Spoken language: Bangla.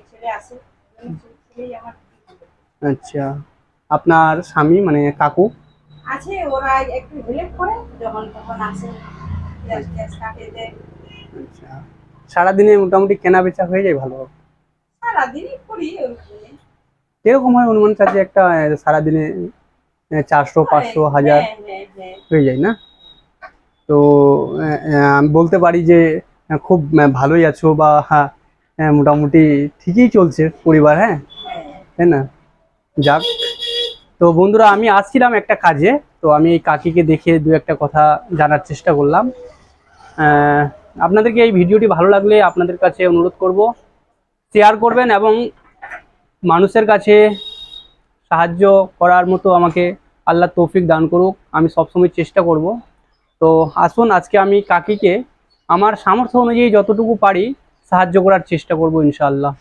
ছেলে আছে, ছেলেই আমার। আচ্ছা, আপনার স্বামী মানে কাকু? আছে, ওরা একটু হেল্প করে যখন তখন আসে, গ্যাস গ্যাস কাটে দেয়। আচ্ছা, সারাদিনে মোটামুটি কেনা বেচা হয়ে যায় ভালো? সারাদিনই করি ওরকম। কিরকম হয় অনুমান কাছে একটা সারাদিনে 400 500 1000 হ্যাঁ হ্যাঁ হ্যাঁ। হয়ে যায় না? তো আমি বলতে পারি যে খুব ভালোই আছো বা হ্যাঁ, মোটামুটি ঠিকই চলছে পরিবার, হ্যাঁ, হ্যাঁ। তাই না? যাক, তো বন্ধুরা আমি আসছিলাম একটা কাজে, তো আমি এই কাকিকে দেখে দু একটা কথা জানার চেষ্টা করলাম। আহ, আপনাদেরকে এই ভিডিওটি ভালো লাগলে আপনাদের কাছে অনুরোধ করব, শেয়ার করবেন এবং মানুষের কাছে সাহায্য করার মতো আমাকে আল্লাহ তৌফিক দান করুক, আমি সবসময় চেষ্টা করব। তো আসুন আজকে আমি কাকিকে আমার সামর্থ্য অনুযায়ী যতটুকু পারি সাহায্য করার চেষ্টা করব ইনশাআল্লাহ।